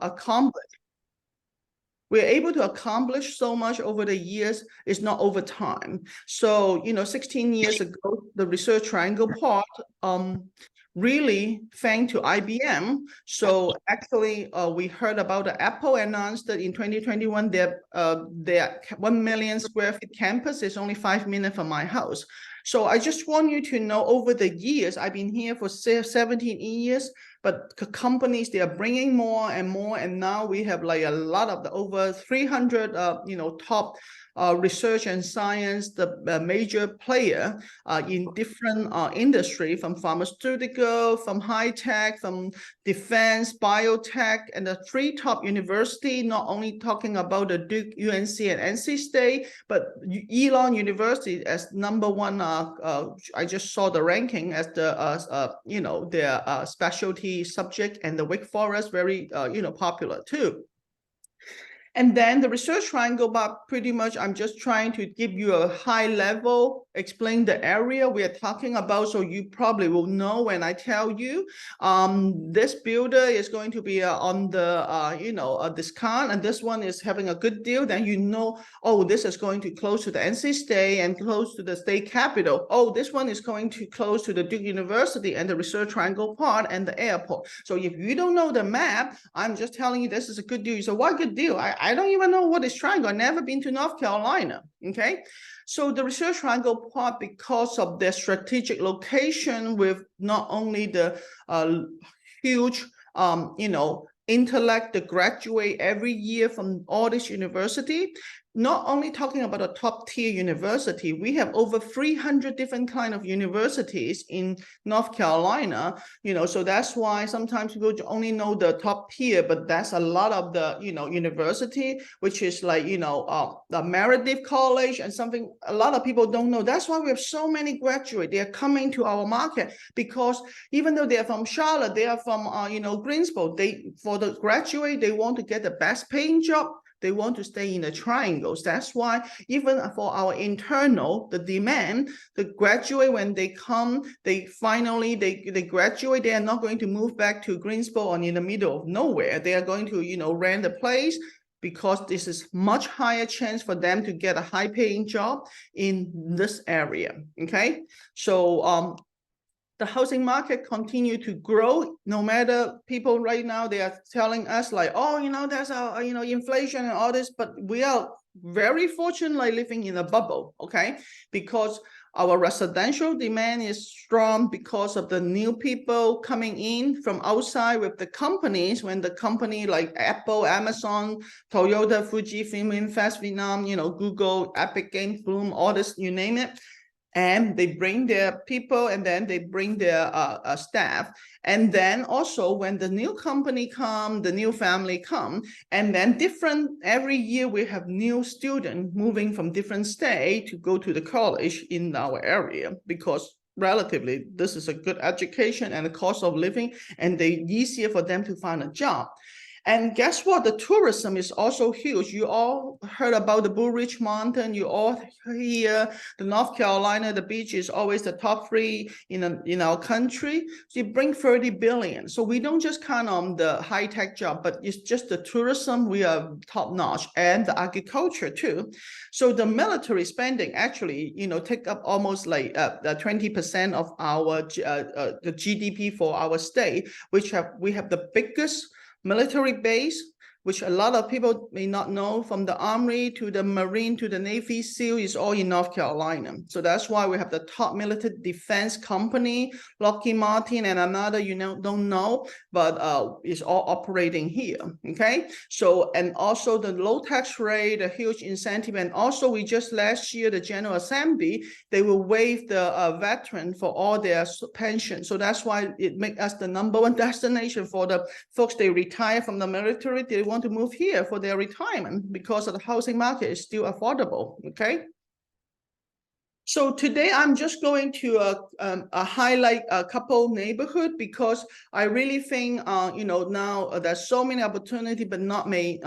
accomplish. We're able to accomplish so much over the years. It's not over time. So, 16 years ago, the Research Triangle Pod, really thanks to IBM. So actually, we heard about the Apple announced that in 2021, their 1 million square feet campus is only 5 minutes from my house. So I just want you to know, over the years, I've been here for 17 years, but companies, they are bringing more and more, and now we have like a lot of over 300, top research and science, the major player in different industry, from pharmaceutical, from high tech, from defense, biotech, and the 3 top university, not only talking about the Duke, UNC, and NC State, but Elon University as #1. I just saw the ranking as the their specialty subject, and the Wake Forest very popular too. And then the Research Triangle, but pretty much I'm just trying to give you a high level, explain the area we are talking about, so you probably will know when I tell you. This builder is going to be on the a discount, and this one is having a good deal. Then oh, this is going to close to the NC State and close to the state capital. Oh, this one is going to close to the Duke University and the Research Triangle part and the airport. So if you don't know the map, I'm just telling you this is a good deal. So what good deal? I don't even know what is triangle. I've never been to North Carolina, okay? So the Research Triangle part, because of their strategic location with not only the huge, intellect, the graduate every year from all this university, not only talking about a top tier university, we have over 300 different kind of universities in North Carolina, so that's why sometimes people only know the top tier, but that's a lot of the, university, which is like, the Meredith College and something a lot of people don't know. That's why we have so many graduates. They are coming to our market, because even though they are from Charlotte, they are from, Greensboro, for the graduate, they want to get the best paying job. They want to stay in the triangles. That's why even for our internal, the demand, the graduate, when they come, they graduate, they are not going to move back to Greensboro or in the middle of nowhere. They are going to, rent a place, because this is much higher chance for them to get a high paying job in this area, okay? So, the housing market continue to grow, no matter people right now, they are telling us like, oh, there's inflation and all this, but we are very fortunately living in a bubble, okay? Because our residential demand is strong because of the new people coming in from outside with the companies. When the company like Apple, Amazon, Toyota, Fujifilm, Invest Vietnam, Google, Epic Games, Bloom, all this, you name it, and they bring their people, and then they bring their staff. And then also when the new company come, the new family come, and then every year we have new students moving from different state to go to the college in our area, because relatively this is a good education and the cost of living, and they easier for them to find a job. And guess what? The tourism is also huge. You all heard about the Blue Ridge Mountain. You all hear the North Carolina, the beach is always the top 3 in our country. So you bring 30 billion. So we don't just count on the high-tech job, but it's just the tourism. We are top-notch, and the agriculture too. So the military spending actually, take up almost like 20% of our the GDP for our state, which we have the biggest military base, which a lot of people may not know, from the Army to the Marine to the Navy SEAL, is all in North Carolina. So that's why we have the top military defense company, Lockheed Martin, and another don't know, but it's all operating here, okay? So, and also the low tax rate, a huge incentive, and also we just last year, the General Assembly, they will waive the veteran for all their pension. So that's why it makes us the #1 destination for the folks, they retire from the military, they want to move here for their retirement, because of the housing market is still affordable, okay? So today I'm just going to highlight a couple neighborhood because I really think now there's so many opportunity, but not may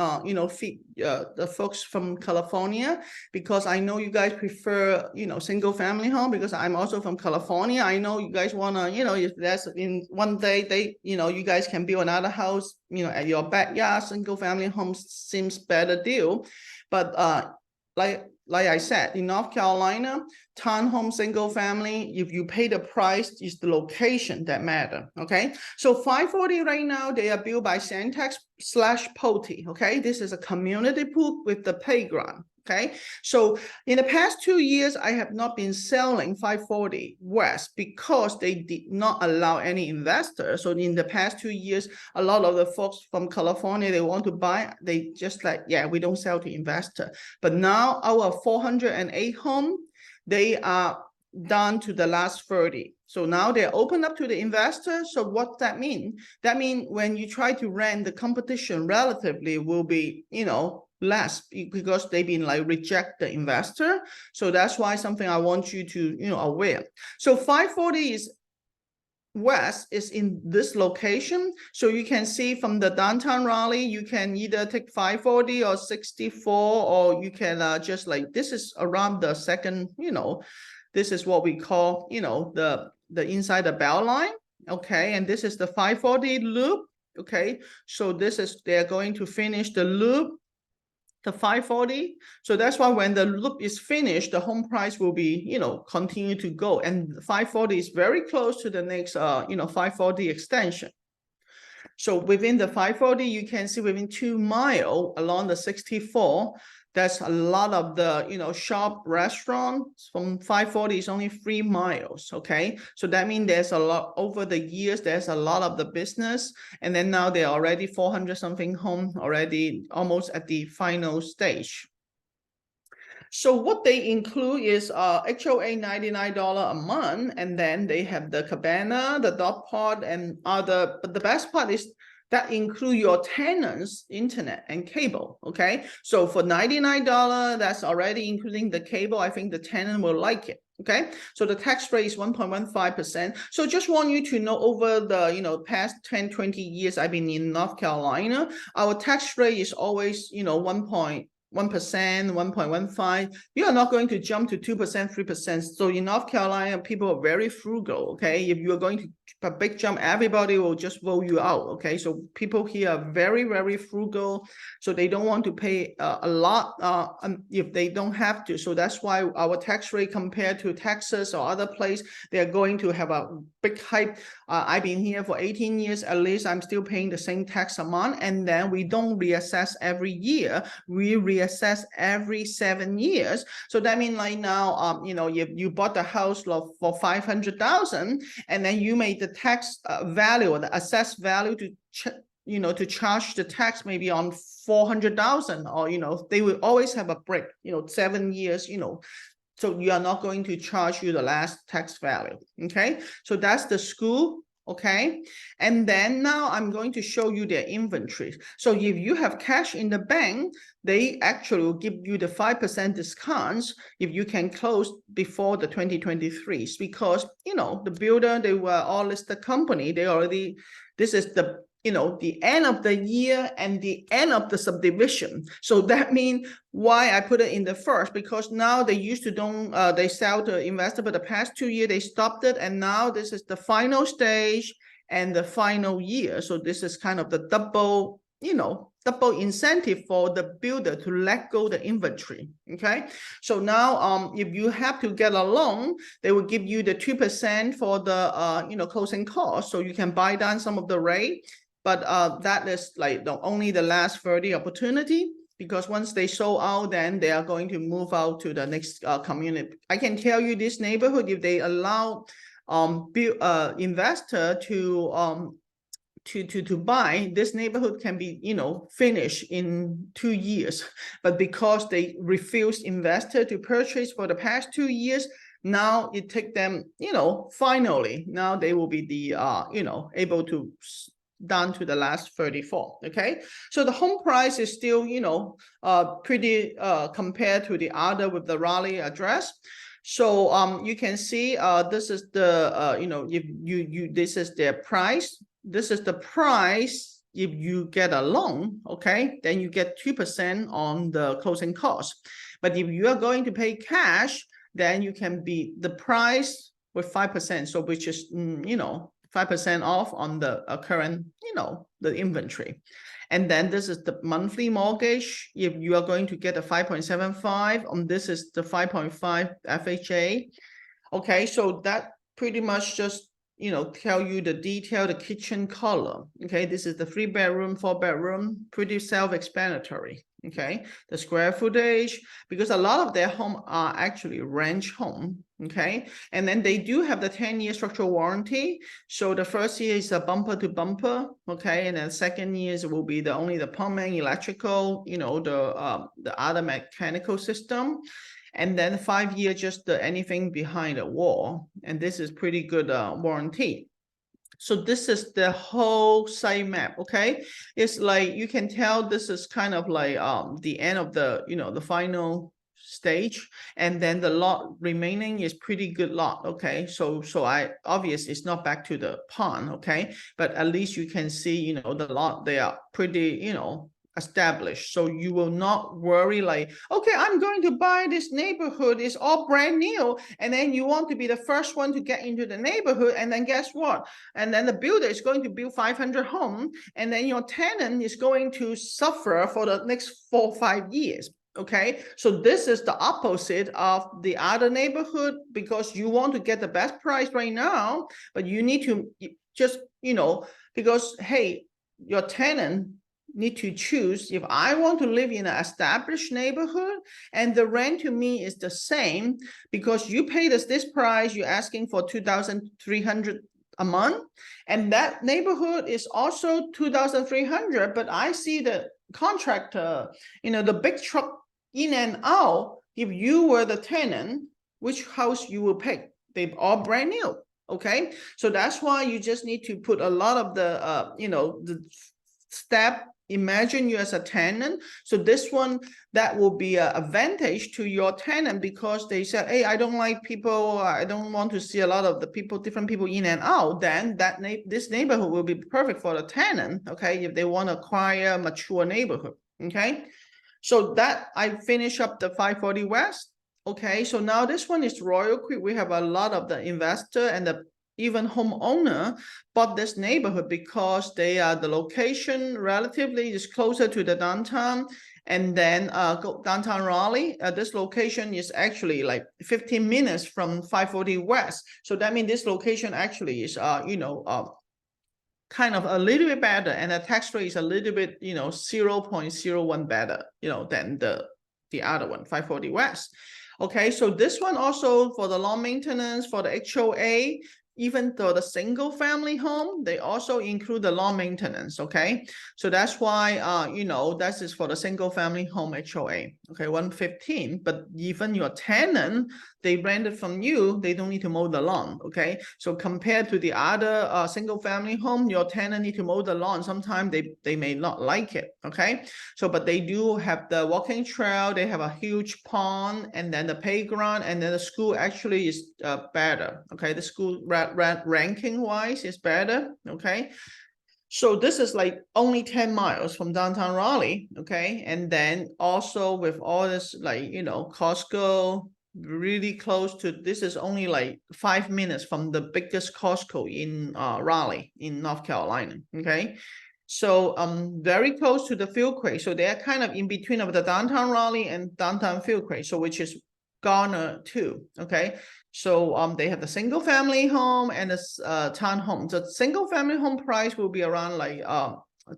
fit the folks from California, because I know you guys prefer single family home, because I'm also from California. I know you guys wanna if that's in one day you guys can build another house at your backyard. Single family homes seems better deal, but like I said, in North Carolina, townhome single family, if you pay the price, is the location that matter. Okay, so 540 right now, they are built by Centex/Pulte. Okay, this is a community pool with the playground. Okay, so in the past 2 years, I have not been selling 540 West because they did not allow any investors. So in the past 2 years, a lot of the folks from California, they want to buy, they just like, yeah, we don't sell to investor. But now our 408 home, they are down to the last 30. So now they're open up to the investor. So what that mean? That mean when you try to rent, the competition relatively will be, less, because they've been like reject the investor. So that's why something I want you to, aware. So 540 is West is in this location. So you can see from the downtown Raleigh, you can either take 540 or 64, or you can just like, this is around the second, this is what we call, the inside the bell line. Okay, and this is the 540 loop. Okay, so this is, they're going to finish the loop, the 540. So that's why when the loop is finished, the home price will be, continue to go. And 540 is very close to the next, 540 extension. So within the 540, you can see within 2 miles along the 64, there's a lot of the, shop, restaurants. From 540 is only 3 miles, okay? So that means there's a lot, over the years, there's a lot of the business. And then now they're already 400 something home, already almost at the final stage. So what they include is HOA $99 a month, and then they have the cabana, the dog pod, and other. But the best part is that include your tenants, internet, and cable. Okay, so for $99, that's already including the cable. I think the tenant will like it. Okay, so the tax rate is 1.15%. So just want you to know, over the past 10, 20 years I've been in North Carolina, our tax rate is always 1.1%, 1.15. You are not going to jump to 2%, 3%. So in North Carolina, people are very frugal. Okay, if you are going to a big jump, everybody will just vote you out. Okay, so people here are very, very frugal, so they don't want to pay a lot if they don't have to. So that's why our tax rate compared to Texas or other place, they're going to have a big hike. I've been here for 18 years at least. I'm still paying the same tax amount, and then we don't reassess every year. We reassess every 7 years. So that means like now, if you bought the house for $500,000, and then you made the tax value, or the assessed value to charge the tax maybe on 400,000, or they will always have a break, 7 years, so you are not going to charge you the last tax value. Okay, so that's the school. Okay, and then now I'm going to show you their inventory. So if you have cash in the bank, they actually will give you the 5% discounts if you can close before the 2023, because the builder, they were all listed company. They already, this is the the end of the year and the end of the subdivision. So that means why I put it in the first, because now they used to don't, they sell to investor, but the past 2 years they stopped it. And now this is the final stage and the final year. So this is kind of the double, double incentive for the builder to let go the inventory. Okay, so now if you have to get a loan, they will give you the 2% for the closing costs, so you can buy down some of the rate. But that is like only the last 30 opportunity, because once they sold out, then they are going to move out to the next community. I can tell you this neighborhood, if they allow investor to buy, this neighborhood can be finished in 2 years. But because they refused investor to purchase for the past 2 years, now it take them finally now they will be the able to down to the last 34. Okay, so the home price is still pretty compared to the other with the Raleigh address. So you can see this is the you know, if you this is their price. This is the price if you get a loan, okay, then you get 2% on the closing cost. But if you are going to pay cash, then you can be the price with 5%. So which is you know, 5% off on the current, you know, the inventory. And then this is the monthly mortgage. If you are going to get a 5.75, this is the 5.5 FHA. Okay, so that pretty much just, you know, tell you the detail, the kitchen color. Okay, this is the 3-bedroom, 4-bedroom, pretty self-explanatory. Okay, the square footage, because a lot of their home are actually ranch home. Okay, and then they do have the 10-year structural warranty. So the first year is a bumper to bumper. Okay, and then second years will be only the plumbing, electrical, you know, the other mechanical system. And then 5 years, just anything behind the wall. And this is pretty good warranty. So this is the whole site map, okay? It's like, you can tell this is kind of like the end of the, you know, the final stage. And then the lot remaining is pretty good lot, okay? So I obviously it's not back to the pond, okay? But at least you can see, you know, the lot, they are pretty, you know, established. So you will not worry like, okay, I'm going to buy this neighborhood, it's all brand new, and then you want to be the first one to get into the neighborhood, and then guess what? And then the builder is going to build 500 homes, and then your tenant is going to suffer for the next 4 or 5 years. Okay, so this is the opposite of the other neighborhood, because you want to get the best price right now, but you need to just, you know, because hey, your tenant need to choose. If I want to live in an established neighborhood and the rent to me is the same, because you paid us this price, you're asking for 2,300 a month, and that neighborhood is also 2,300, but I see the contractor, you know, the big truck in and out. If you were the tenant, which house you will pick? They all brand new. Okay, so that's why you just need to put a lot of the you know, the step. Imagine you as a tenant. So this one, that will be an advantage to your tenant, because they said, hey, I don't like people, I don't want to see a lot of the people, different people in and out. Then this neighborhood will be perfect for the tenant, okay, if they want to acquire a mature neighborhood. Okay, so that I finish up the 540 West. Okay, so now this one is Royal Creek. We have a lot of the investor and the even homeowner bought this neighborhood because they are the location relatively is closer to the downtown. And then downtown Raleigh, this location is actually like 15 minutes from 540 West. So that means this location actually is you know, kind of a little bit better, and the tax rate is a little bit, you know, 0.01 better, you know, than the other one, 540 West. Okay, so this one also for the lawn maintenance, for the HOA, even though the single family home, they also include the lawn maintenance. Okay, so that's why you know, that is for the single family home HOA. Okay, 115. But even your tenant, they rent it from you, they don't need to mow the lawn. Okay, so compared to the other single family home, your tenant need to mow the lawn. Sometimes they may not like it. Okay, so but they do have the walking trail, they have a huge pond, and then the playground, and then the school actually is better. Okay, the school ranking wise is better. Okay, so this is like only 10 miles from downtown Raleigh. Okay, and then also with all this, like, you know, Costco, really close to, this is only like 5 minutes from the biggest Costco in Raleigh in North Carolina. Okay, so very close to the Fieldcrest. So they're kind of in between of the downtown Raleigh and downtown Fieldcrest, so which is Garner too. Okay, so they have the single family home and the town home. The single family home price will be around like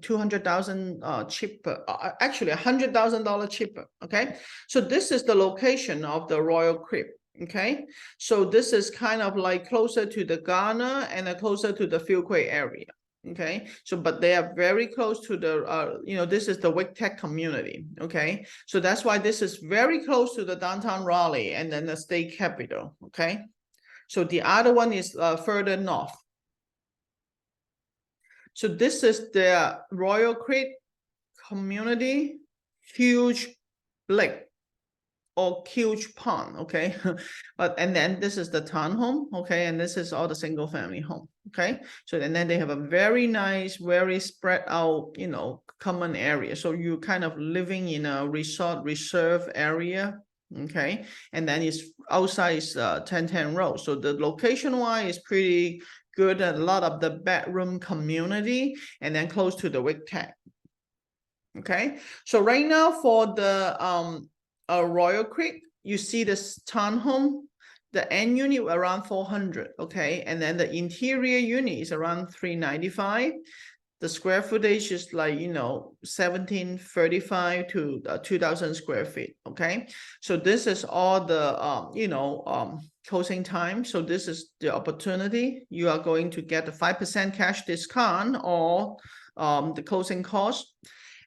200,000 cheaper, actually $100,000 cheaper. Okay, so this is the location of the Royal Creek. Okay, so this is kind of like closer to the Garner and closer to the Fieldcrest area. Okay, so but they are very close to the you know, this is the WIC-TECH community. Okay, so that's why this is very close to the downtown Raleigh and then the state capitol. Okay, so the other one is further north. So this is the Royal Creek community, huge lake. or huge pond, okay? And then this is the townhome, okay? And this is all the single family home, okay? So and then they have a very nice, very spread out, you know, common area. So you kind of living in a resort reserve area, okay? And then it's outside is 1010 Road. So the location wise is pretty good. A lot of the bedroom community, and then close to the Wick Tech. Okay, so right now for the Royal Creek, you see this townhome, the end unit around 400, okay, and then the interior unit is around 395. The square footage is like, you know, 1735 to 2000 square feet, okay? So this is all the, you know, closing time. So this is the opportunity. You are going to get a 5% cash discount or the closing cost.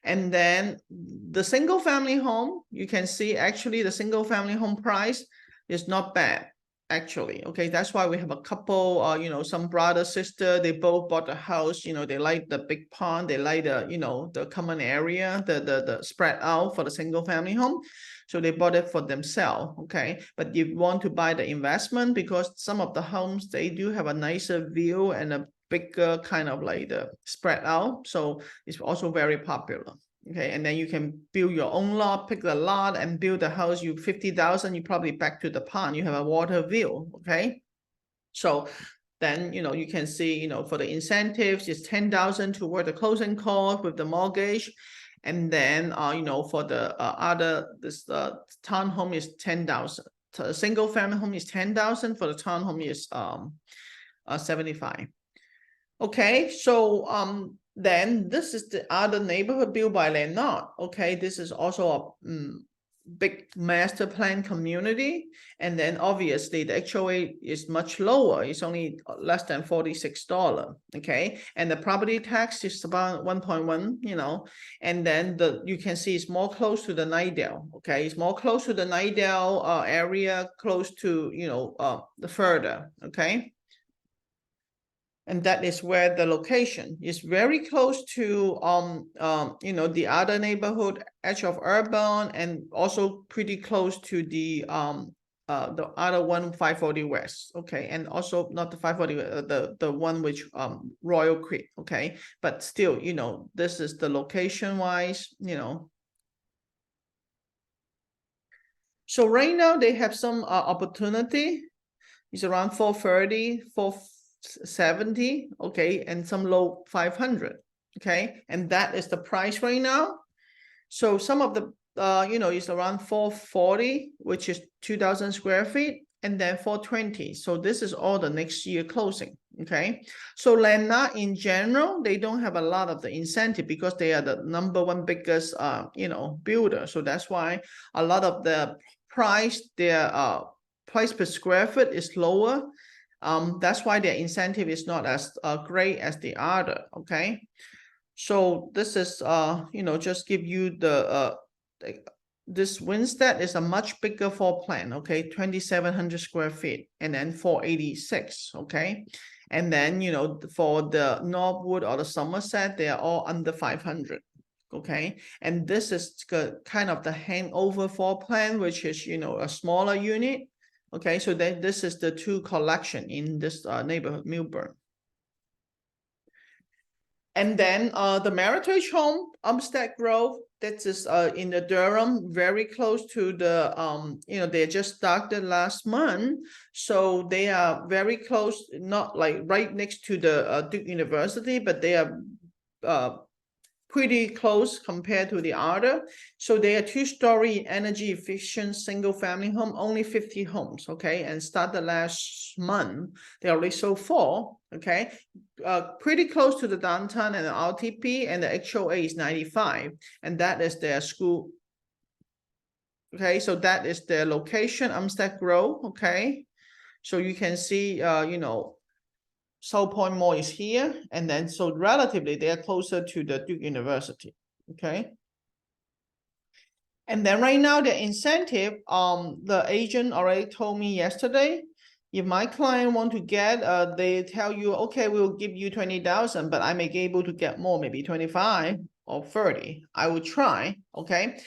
And then the single family home, you can see actually the single family home price is not bad, actually. Okay, that's why we have a couple, you know, some brother, sister, they both bought a house, you know, they like the big pond, they like the, you know, the common area, the spread out for the single family home. So they bought it for themselves, okay? But you want to buy the investment because some of the homes, they do have a nicer view and a bigger kind of like the spread out. So it's also very popular. Okay, and then you can build your own lot, pick the lot and build the house. You 50,000, you probably back to the pond, you have a water view, okay? So then, you know, you can see, you know, for the incentives, it's 10,000 toward the closing cost with the mortgage. And then, you know, for the this townhome is 10,000. The single family home is 10,000. For the townhome is 75. Okay, so then this is the other neighborhood built by Lennar. Okay, this is also a big master plan community, and then obviously the HOA is much lower. It's only less than $46. Okay, and the property tax is about 1.1. You know, and then you can see it's more close to the Nightdale. Okay, it's more close to the Nightdale area, close to, you know, the further. Okay. And that is where the location is very close to, you know, the other neighborhood, edge of Urban, and also pretty close to the other one, 540 West, okay, and also not the 540, the one which Royal Creek, okay, but still, you know, this is the location wise, you know. So right now they have some opportunity. It's around 430, 470, okay, and some low 500, okay, and that is the price right now. So some of the you know, is around 440, which is 2,000 square feet, and then 420. So this is all the next year closing, okay? So Lennar in general, they don't have a lot of the incentive because they are the #1 biggest you know, builder. So that's why a lot of the price, their price per square foot is lower. That's why their incentive is not as great as the other, okay? So this is, you know, just give you the, this Winstead is a much bigger floor plan, okay? 2,700 square feet and then 486, okay? And then, you know, for the Northwood or the Somerset, they are all under 500. Okay, and this is kind of the hangover floor plan, which is, you know, a smaller unit. Okay, so then this is the two collection in this neighborhood, Millburn. And then the Meritage Home, Umstead Grove, that is in the Durham, very close to the, you know, they just started last month. So they are very close, not like right next to the Duke University, but they are pretty close compared to the other. So they are 2-story energy efficient single family home, only 50 homes, okay? And started last month, they already sold 4, okay? Pretty close to the downtown and the RTP, and the HOA is 95, and that is their school. Okay, so that is their location, Umstead Grove, okay? So you can see, you know, South Point Mall is here, and then so relatively they are closer to the Duke University, okay? And then right now the incentive, the agent already told me yesterday, if my client want to get, they tell you, okay, we'll give you 20,000, but I may be able to get more, maybe 25 or 30. I will try, okay?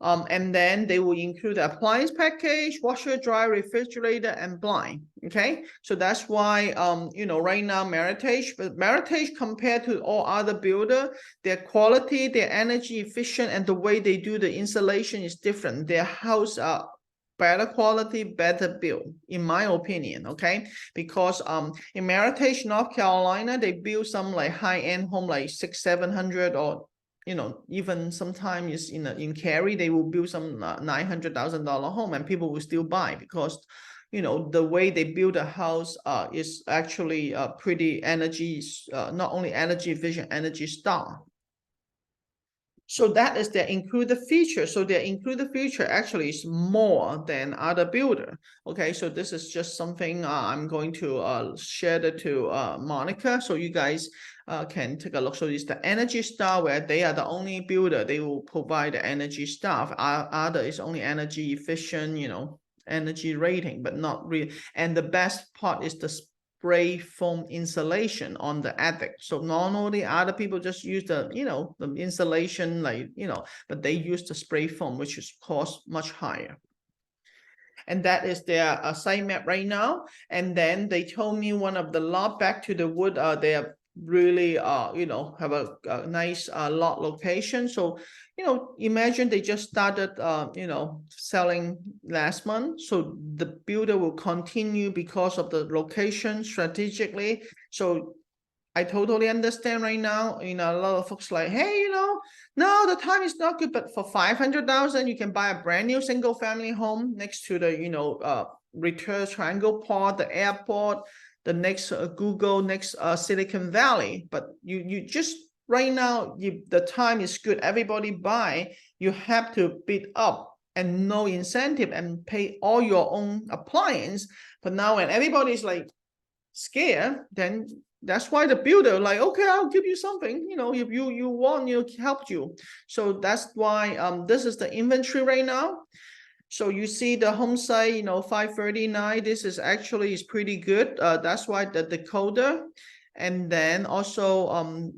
And then they will include the appliance package, washer, dryer, refrigerator, and blind. Okay, so that's why you know, right now Meritage, but Meritage compared to all other builder, their quality, their energy efficient, and the way they do the installation is different. Their house are better quality, better build, in my opinion. Okay, because in Meritage, North Carolina, they build some like high-end home, like 600-700, or you know, even sometimes in Cary, they will build some $900,000 home, and people will still buy because, you know, the way they build a house is actually pretty energy, not only energy efficient, Energy Star. So that is their included feature. So their included feature actually is more than other builder. Okay, so this is just something I'm going to share that to Monica, so you guys can take a look. So it's the Energy Star, where they are the only builder. They will provide the Energy Star. Other is only energy efficient, you know, energy rating, but not really. And the best part is the spray foam insulation on the attic. So normally other people just use the, you know, the insulation, like, you know, but they use the spray foam, which is cost much higher. And that is their site map right now. And then they told me one of the lot back to the wood, they are really you know, have a nice lot location. So, you know, imagine they just started you know, selling last month, so the builder will continue because of the location strategically. So I totally understand right now, you know, a lot of folks like, hey, you know, no, the time is not good, but for 500,000, you can buy a brand new single family home next to the, you know, Return Triangle Park, the airport, the next Google, next Silicon Valley. But you just right now, the time is good. Everybody buy, you have to bid up and no incentive and pay all your own appliance. But now when everybody's like scared, then that's why the builder like, okay, I'll give you something, you know, if you want, you helped you. So that's why this is the inventory right now. So you see the home site, you know, 539, this is actually is pretty good. That's why the decoder. And then also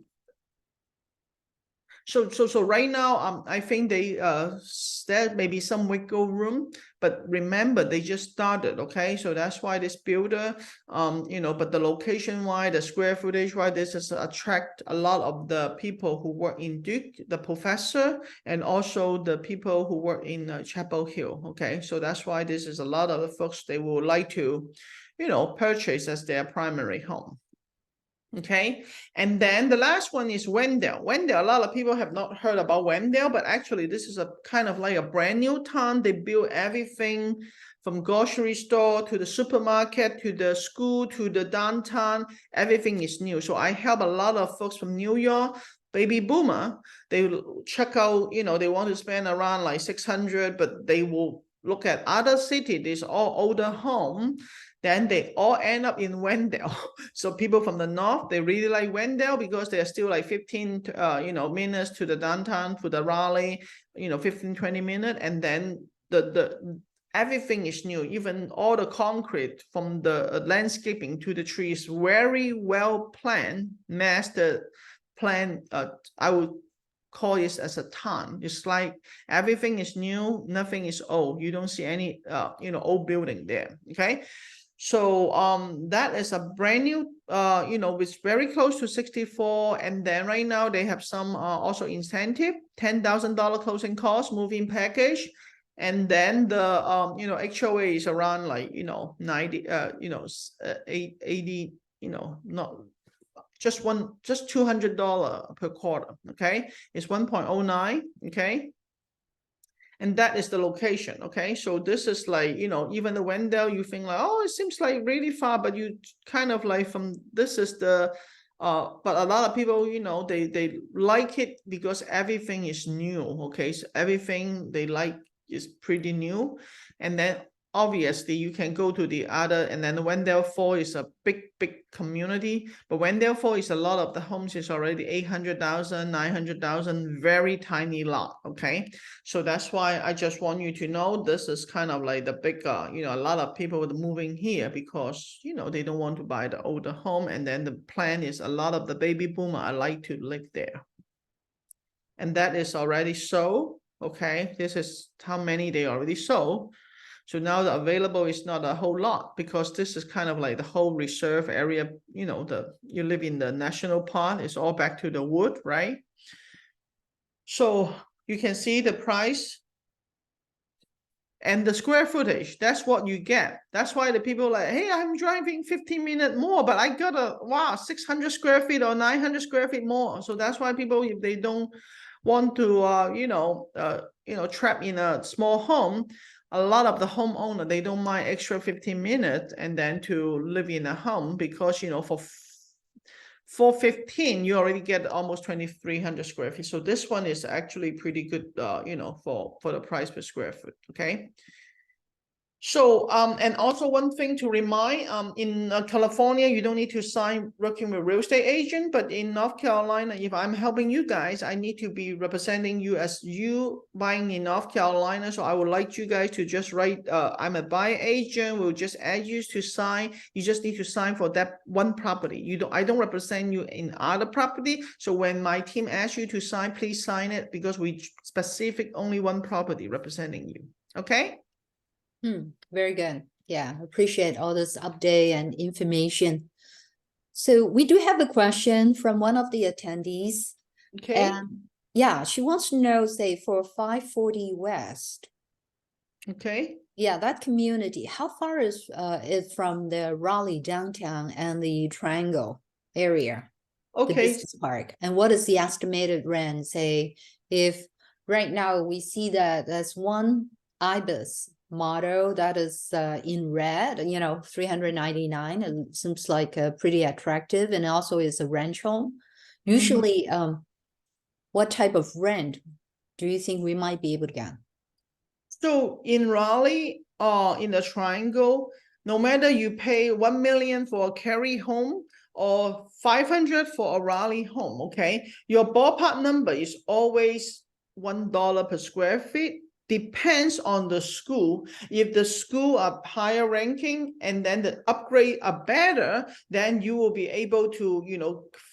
so right now, I think they there may be some wiggle room, but remember they just started, okay? So that's why this builder, you know, but the location wise, the square footage wise, this is attract a lot of the people who work in Duke, the professor, and also the people who work in Chapel Hill, okay? So that's why this is a lot of the folks they would like to, you know, purchase as their primary home. Okay, and then the last one is Wendell. Wendell, a lot of people have not heard about Wendell, but actually this is a kind of like a brand new town. They build everything from grocery store to the supermarket to the school to the downtown. Everything is new. So I help a lot of folks from New York, baby boomer. They check out, you know, they want to spend around like 600, but they will look at other cities. These all older home. Then they all end up in Wendell. So people from the north, they really like Wendell because they're still like 15 you know, minutes to the downtown, to the Raleigh, you know, 15-20 minutes. And then the everything is new, even all the concrete from the landscaping to the trees, very well planned, master plan. I would call it as a town. It's like everything is new, nothing is old. You don't see any you know, old building there. Okay. So that is a brand new, you know, it's very close to 64. And then right now they have some also incentive, $10,000 closing cost, moving package. And then the you know, HOA is around like, you know, 90, you know, 80, you know, not just $200 per quarter. Okay, it's 1.09. Okay. And that is the location. Okay, so this is like, you know, even the Wendell, you think like, oh, it seems like really far, but you kind of like from, this is the but a lot of people, you know, they like it because everything is new. Okay, so everything they like is pretty new. And then obviously you can go to the other, and then Wendell 4 is a big community, but Wendell 4 is a lot of the homes is already 800,000, 900,000, very tiny lot. Okay, so that's why I just want you to know this is kind of like the big you know, a lot of people are moving here because, you know, they don't want to buy the older home. And then the plan is a lot of the baby boomer I like to live there, and that is already sold. Okay, this is how many they already sold. So now the available is not a whole lot because this is kind of like the whole reserve area, you know, you live in the national park, it's all back to the wood, right? So you can see the price and the square footage. That's what you get. That's why the people like, hey, I'm driving 15 minutes more, but I got a, wow, 600 square feet or 900 square feet more. So that's why people, if they don't want to, trap in a small home, a lot of the homeowner, they don't mind extra 15 minutes and then to live in a home because, you know, for 415, you already get almost 2,300 square feet. So this one is actually pretty good, for the price per square foot. Okay. So, and also one thing to remind, in California, you don't need to sign working with real estate agent, but in North Carolina, if I'm helping you guys, I need to be representing you as you buying in North Carolina. So I would like you guys to just write, I'm a buyer agent. We'll just add you to sign. You just need to sign for that one property. I don't represent you in other property. So when my team asks you to sign, please sign it because we specific only one property representing you. Okay. Very good. Yeah, appreciate all this update and information. So we do have a question from one of the attendees. Okay. And yeah, she wants to know, say, for 540 West. Okay. Yeah, that community, how far is from the Raleigh downtown and the Triangle area? Okay. The business park. And what is the estimated rent? Say, if right now we see that there's one IBIS model that is in red, 399, and seems like pretty attractive, and also is a ranch home. Usually, what type of rent do you think we might be able to get? So in Raleigh or in the Triangle, no matter you pay 1 million for a Cary home or 500 for a Raleigh home, okay, your ballpark number is always $1 per square feet. Depends on the school. If the school are higher ranking and then the upgrade are better, then you will be able to,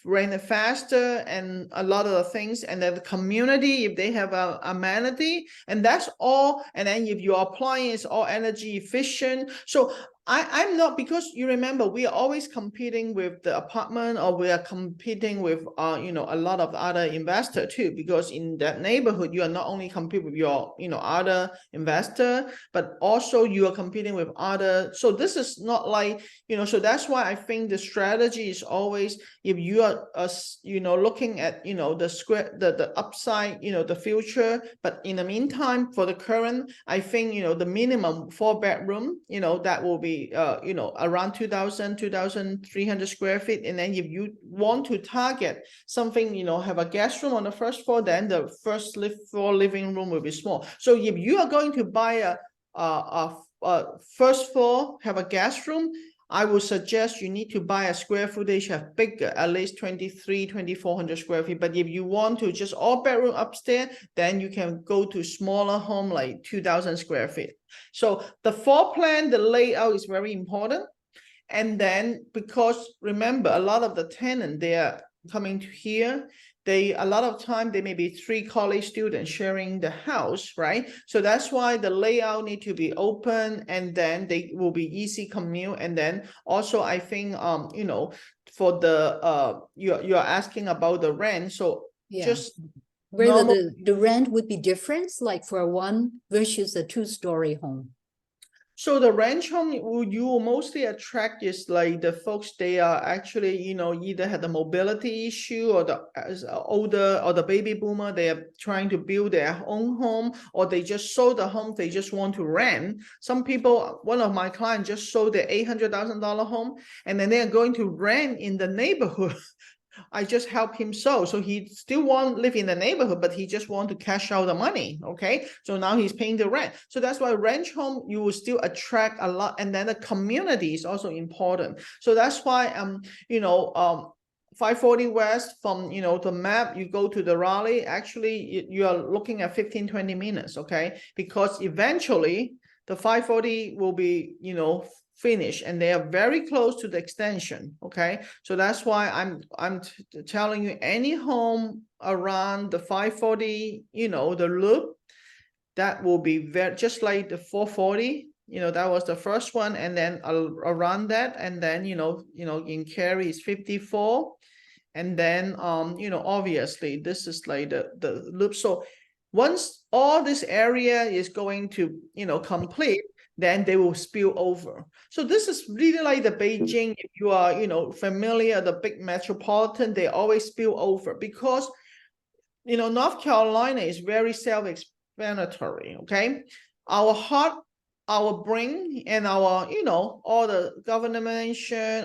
rent it faster and a lot of the things. And then the community, if they have a amenity, and that's all. And then if your appliance is all energy efficient. So I'm not, because you remember, we are always competing with the apartment, or we are competing with, a lot of other investor too, because in that neighborhood, you are not only competing with your, other investor, but also you are competing with other. So this is not like, so that's why I think the strategy is always, if you are, looking at, the upside, the future, but in the meantime, for the current, I think, the minimum 4-bedroom, that will be around 2,300 square feet. And then if you want to target something, have a guest room on the first floor, then the first floor living room will be small. So if you are going to buy a first floor, have a guest room, I would suggest you need to buy a square footage have bigger, at least 2,400 square feet. But if you want to just all bedroom upstairs, then you can go to smaller home like 2,000 square feet. So the floor plan, the layout is very important. And then, because remember, a lot of the tenants, they are coming to here. A lot of time, they may be 3 college students sharing the house, right? So that's why the layout need to be open, and then they will be easy commute. And then also, I think, for the, you're asking about the rent. So yeah, just whether the rent would be different, like for one versus a 2-story home. So the ranch home you will mostly attract is like the folks, they are actually, either had the mobility issue, or the older, or the baby boomer, they are trying to build their own home, or they just sold the home, they just want to rent. Some people, one of my clients just sold their $800,000 home, and then they are going to rent in the neighborhood. I just help him so he still want live in the neighborhood, but he just want to cash out the money. Okay, so now he's paying the rent. So that's why ranch home, you will still attract a lot, and then the community is also important. So that's why 540 West from the map, you go to the Raleigh, actually you are looking at 15-20 minutes. Okay, because eventually the 540 will be finish, and they are very close to the extension. Okay, so that's why I'm telling you, any home around the 540, the loop, that will be very, just like the 440, that was the first one. And then around that, and then, in Cary is 54. And then, obviously this is like the loop. So once all this area is going to, complete, then they will spill over. So this is really like the Beijing. If you are, familiar, the big metropolitan, they always spill over because, North Carolina is very self-explanatory, okay? Our heart, our brain, and our, all the government,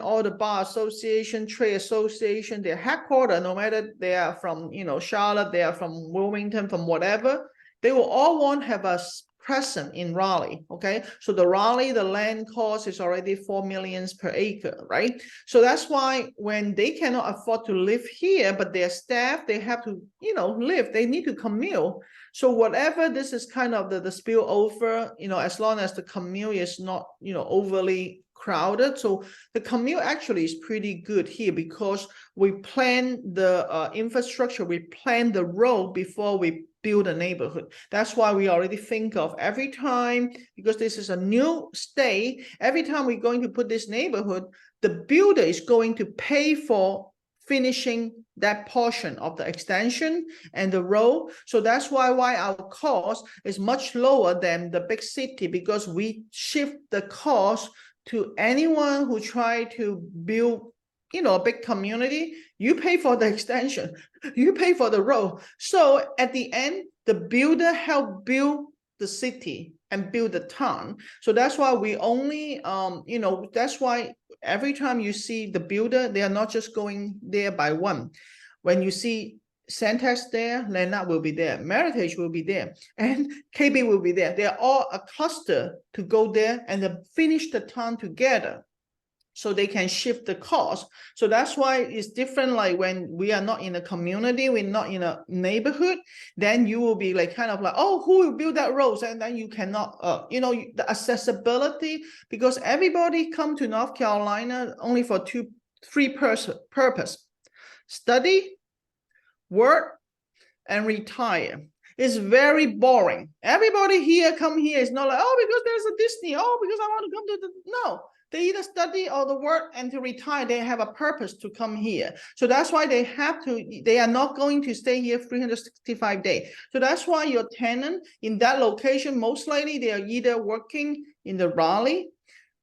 all the bar association, trade association, their headquarters, no matter they are from, Charlotte, they are from Wilmington, from whatever, they will all want to have a present in Raleigh, okay? So the Raleigh, the land cost is already $4 million per acre, right? So that's why when they cannot afford to live here, but their staff, they have to, live, they need to commute. So whatever, this is kind of the spillover, as long as the commute is not, overly crowded. So the commute actually is pretty good here because we plan the infrastructure, we plan the road before we build a neighborhood. That's why we already think of every time, because this is a new state, every time we're going to put this neighborhood, the builder is going to pay for finishing that portion of the extension and the road. So that's why our cost is much lower than the big city, because we shift the cost to anyone who try to build, a big community. You pay for the extension, you pay for the road. So at the end, the builder help build the city and build the town. So that's why we only, that's why every time you see the builder, they are not just going there by one. When you see Centex there, Lennart will be there, Meritage will be there, and KB will be there. They are all a cluster to go there and then finish the town together, so they can shift the cost. So that's why it's different. Like when we are not in a community, we're not in a neighborhood, then you will be like kind of like, oh, who will build that road? And then you cannot, the accessibility, because everybody come to North Carolina only for three purpose: study, work, and retire. It's very boring. Everybody here come here is not like, oh, because there's a Disney, oh, because I want to come to the, no. They either study or the work, and to retire, they have a purpose to come here. So that's why they are not going to stay here 365 days. So that's why your tenant in that location, most likely they are either working in the Raleigh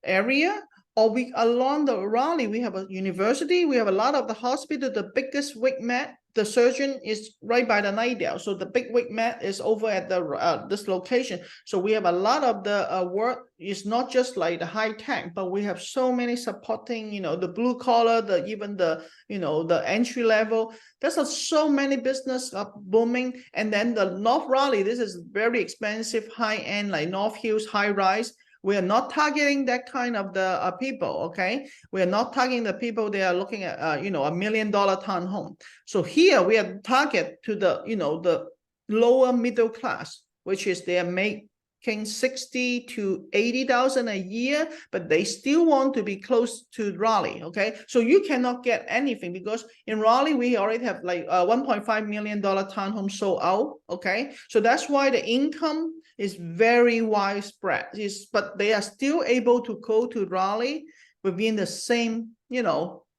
area, or along the Raleigh, we have a university, we have a lot of the hospital, the biggest WICMED, the surgeon is right by the Nightdale. So the big WICMED is over at the this location. So we have a lot of the work. Is not just like the high tech, but we have so many supporting, the blue collar, even the, the entry level. There's so many business booming. And then the North Raleigh, this is very expensive, high end, like North Hills, high rise. We are not targeting that kind of the people, okay? We are not targeting the people. They are looking at, $1 million townhome. So here we are target to the, the lower middle class, which is they are making 60 to 80,000 a year, but they still want to be close to Raleigh, okay? So you cannot get anything, because in Raleigh, we already have like a $1.5 million townhome sold out, okay? So that's why the income is very widespread, but they are still able to go to Raleigh within the same,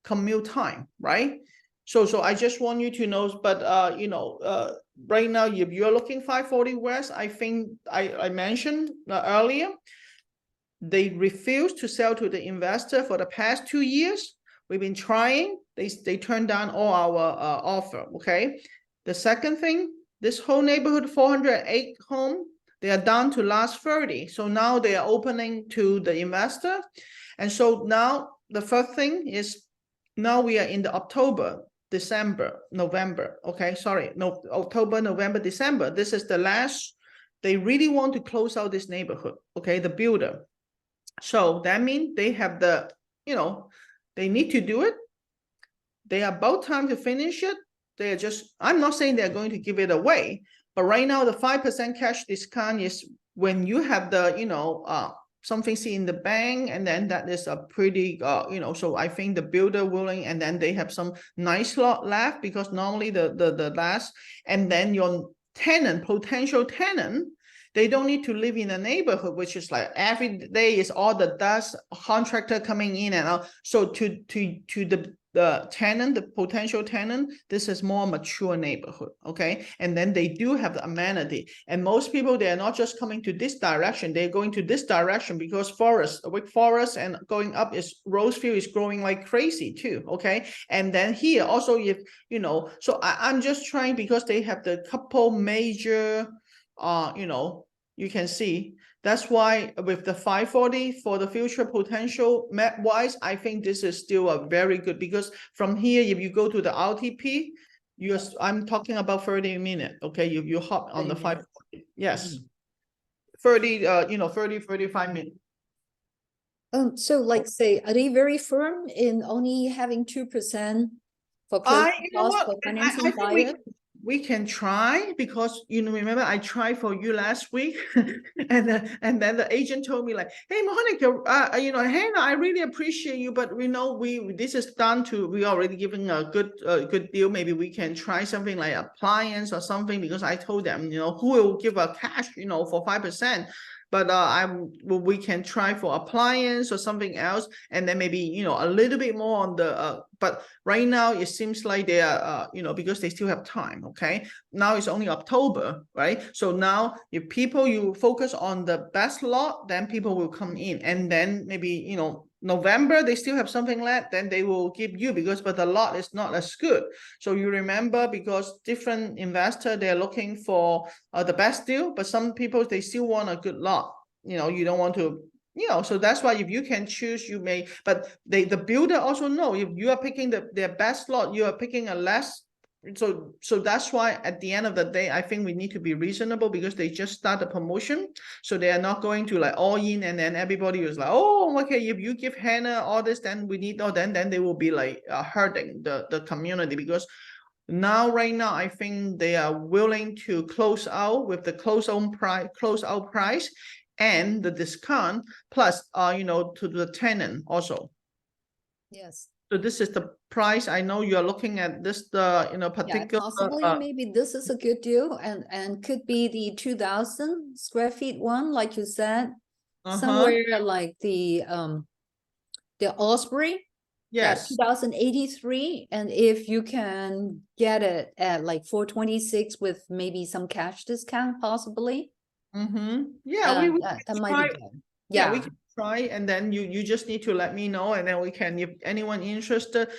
commute time, right? So I just want you to know, but right now, if you're looking 540 West, I think I mentioned earlier, they refuse to sell to the investor for the past 2 years. We've been trying, they turned down all our offer, okay? The second thing, this whole neighborhood, 408 home, they are down to last 30. So now they are opening to the investor. And so now the first thing is, now we are in the October, December, November, okay, sorry, no, October, November, December. This is the last, they really want to close out this neighborhood, okay, the builder. So that means they have the, they need to do it. They are about time to finish it. They are just, I'm not saying they're going to give it away, but right now the 5% cash discount is when you have the, something see in the bank, and then that is a pretty, so I think the builder willing, and then they have some nice lot left, because normally the last, and then your tenant, potential tenant, they don't need to live in a neighborhood, which is like every day is all the dust, contractor coming in and out. So to the tenant, the potential tenant, this is more mature neighborhood, okay? And then they do have the amenity. And most people, they are not just coming to this direction, they're going to this direction because Wake Forest and going up is Rosefield is growing like crazy too, okay? And then here also, if, you know, so I'm just trying because they have the couple major, you know, you can see. That's why with the 540 for the future potential map wise, I think this is still a very good, because from here, if you go to the RTP, I'm talking about 30 minutes. Okay, you hop on the 540. Yes. 30, 35 minutes. So like say, are they very firm in only having 2% for closing You know costs what? for financing I think buyer? we can try, because you know, remember I tried for you last week, and then the agent told me like, hey Monica, you know, Hannah, I really appreciate you, but we know this is done to, we already given a good deal. Maybe we can try something like appliance or something, because I told them, you know, who will give a cash, you know, for 5%. But we can try for appliance or something else, and then maybe, you know, a little bit more on the but right now it seems like they are you know, because they still have time. Okay, now it's only October, right? So now if people, you focus on the best lot, then people will come in, and then maybe, you know, November they still have something left, then they will give you, because but the lot is not as good. So you remember, because different investor, they're looking for the best deal, but some people, they still want a good lot. You know, you don't want to, you know, so that's why if you can choose, you may, but the builder also know if you are picking their best lot, you are picking a less. So that's why at the end of the day, I think we need to be reasonable, because they just start the promotion. So they are not going to like all in, and then everybody is like, oh, okay, if you give Hannah all this, then we need, then they will be like hurting the community, because now right now I think they are willing to close out with the close out price and the discount, plus you know, to the tenant also. Yes. So this is the price. I know you're looking at this, the, you know, Yeah, particular possibly maybe this is a good deal, and could be the 2,000 square feet one, like you said, somewhere like the Osprey. Yes. 2083, and if you can get it at like 426 with maybe some cash discount, possibly. Yeah, we that might try. be good. Yeah, we Yeah. can try, and then you just need to let me know, and then we can, if anyone interested,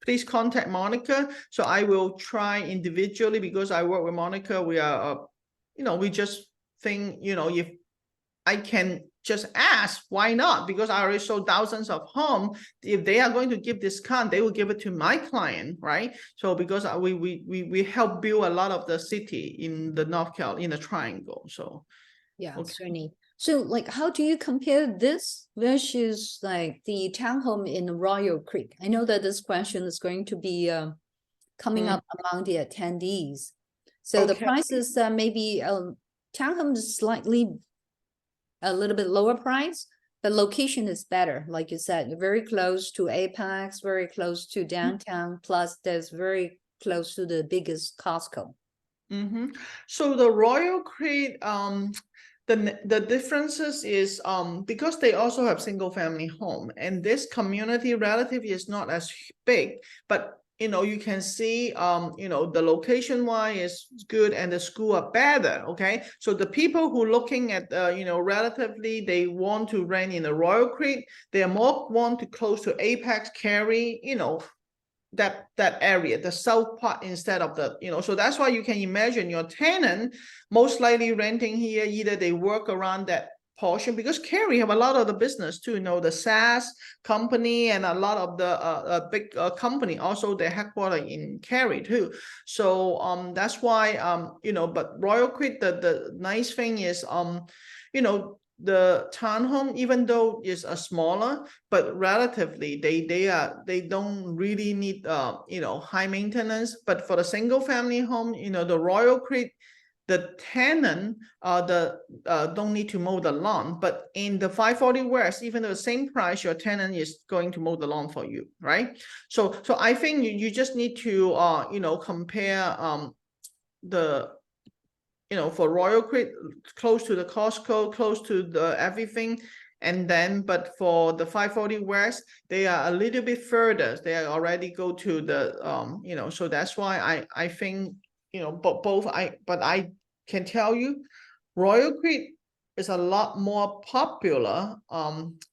please contact Monica. So I will try individually, because I work with Monica. We are you know, we just think, you know, if I can just ask, why not? Because I already sold thousands of homes. If they are going to give discount, they will give it to my client, right? So because we help build a lot of the city in the North Carolina, in the Triangle. So Yeah, okay. certainly. So like, how do you compare this versus like the townhome in Royal Creek? I know that this question is going to be coming up among the attendees. So the prices maybe townhome is slightly a little bit lower price, but location is better. Like you said, you're very close to Apex, very close to downtown, plus there's very close to the biggest Costco. So the Royal Creek, the differences is because they also have single family home, and this community relatively is not as big, but you know, you can see you know, the location wise is good, and the school are better. Okay, so the people who looking at you know, relatively they want to rent in the Royal Creek, they are more want to close to Apex, Cary, you know, that area, the south part, instead of the, you know, so that's why you can imagine your tenant most likely renting here, either they work around that portion, because Cary have a lot of the business too, you know, the SaaS company and a lot of the big company, also their headquarters in Cary too. So that's why you know, but Royal Creek, the nice thing is you know, the townhome, even though is a smaller, but relatively they don't really need you know, high maintenance. But for the single family home, you know, the Royal Creek, the tenant don't need to mow the lawn. But in the 540 West, even though the same price, your tenant is going to mow the lawn for you, right? So I think you just need to you know, compare the for Royal Creek, close to the Costco, close to the everything. And then, but for the 540 West, they are a little bit further. They are already go to the, so that's why I think, but I can tell you, Royal Creek is a lot more popular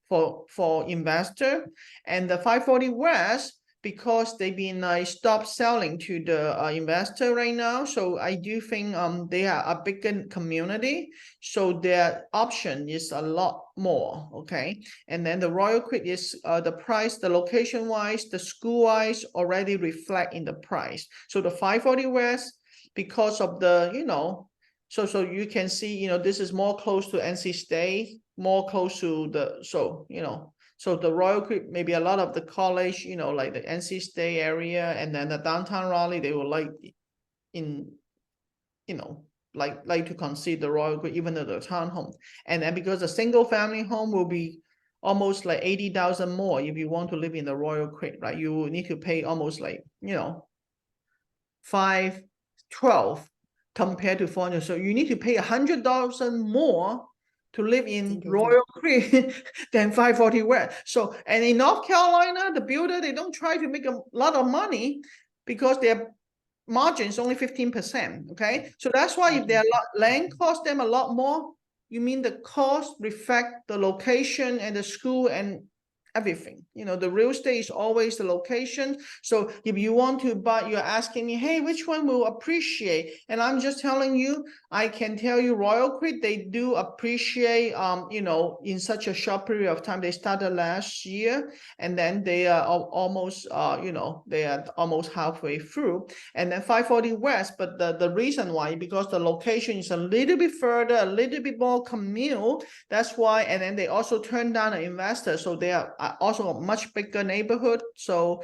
for investor, and the 540 West, because they've been stopped selling to the investor right now. So I do think they are a bigger community, so their option is a lot more. Okay, and then the Royal Creek is the price, the location wise, the school wise already reflect in the price. So the 540 West, because of the so you can see this is more close to NC State, more close to the so the Royal Creek, maybe a lot of the college, like the NC State area, and then the downtown Raleigh, they will like like to consider Royal Creek, even though the townhome. And then because a single family home will be almost like 80,000 more if you want to live in the Royal Creek, right? You need to pay almost like $512 compared to 400. So you need to pay $100,000 more to live in Royal Creek than 540 West. So, and in North Carolina, the builder, they don't try to make a lot of money because their margin is only 15%. Okay, so that's why if their land cost them a lot more, you mean the cost reflect the location and the school and everything. The real estate is always the location. So if you want to buy, you're asking me, hey, which one will appreciate? And I'm just telling you, I can tell you Royal Creek, they do appreciate, in such a short period of time. They started last year, and then they are almost, they are almost halfway through. And then 540 West, but the reason why, because the location is a little bit further, a little bit more commute. That's why, and then they also turned down an investor. So they are also a much bigger neighborhood. So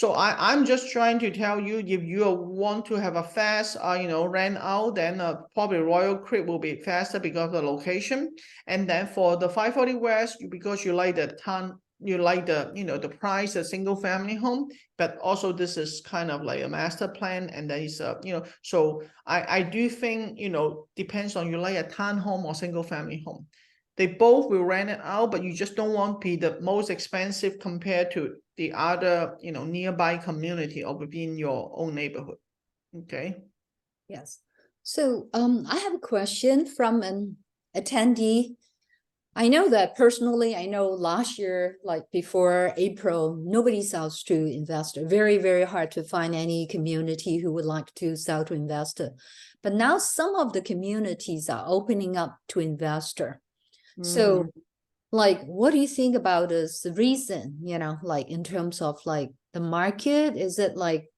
I'm just trying to tell you, if you want to have a fast, rent out, then probably Royal Creek will be faster because of the location. And then for the 540 West, because you like the town, you like the, the price, a single family home, but also this is kind of like a master plan. And there is a, so I do think, depends on you like a townhome or single family home. They both will rent it out, but you just don't want to be the most expensive compared to the other, nearby community or within your own neighborhood. Okay. Yes. So I have a question from an attendee. I know that personally, I know last year, like before April, nobody sells to investor. Very, very hard to find any community who would like to sell to investor. But now some of the communities are opening up to investor. So like, what do you think about this reason, like in terms of like the market? Is it like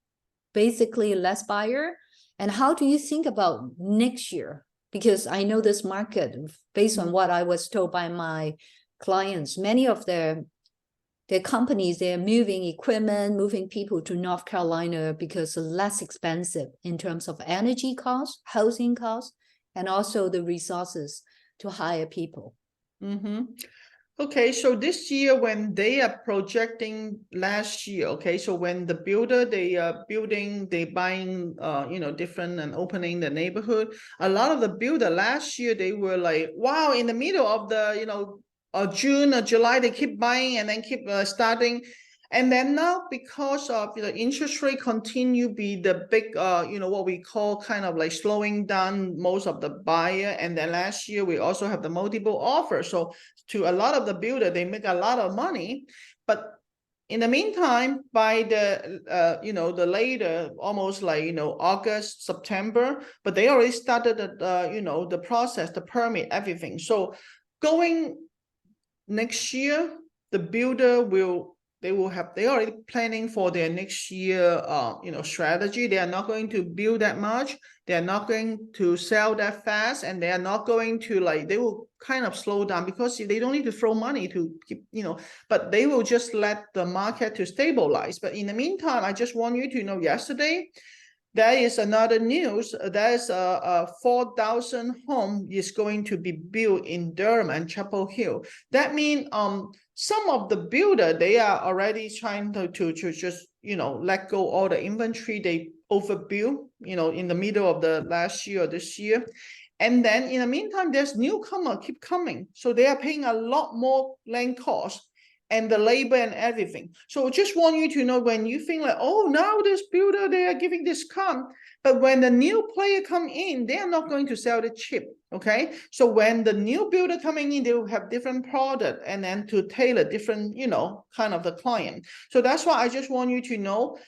basically less buyer? And how do you think about next year? Because I know this market, based on what I was told by my clients, many of their companies, they're moving equipment, moving people to North Carolina because it's less expensive in terms of energy costs, housing costs, and also the resources to hire people. Okay, so this year when they are projecting last year, okay, so when the builder, they are building, they buying, different and opening the neighborhood, a lot of the builder last year, they were like, wow, in the middle of the, June or July, they keep buying and then keep starting. And then now, because of the interest rate continue be the big, what we call kind of like slowing down most of the buyer. And then last year, we also have the multiple offers. So to a lot of the builder, they make a lot of money. But in the meantime, by the, the later, almost like, August, September, but they already started, the process, the permit, everything. So going next year, the builder they already planning for their next year, strategy. They are not going to build that much. They are not going to sell that fast, and they are not going to they will kind of slow down because they don't need to throw money to keep, but they will just let the market to stabilize. But in the meantime, I just want you to know, yesterday, there is another news. There's a 4,000 home is going to be built in Durham and Chapel Hill. That means some of the builder, they are already trying to just let go all the inventory they overbuilt, in the middle of the last year or this year. And then in the meantime, there's newcomer keep coming. So they are paying a lot more land cost and the labor and everything. So just want you to know, when you think like, oh, now this builder, they are giving discount. But when the new player come in, they are not going to sell it cheap, okay? So when the new builder coming in, they will have different product and then to tailor different, kind of the client. So that's why I just want you to know,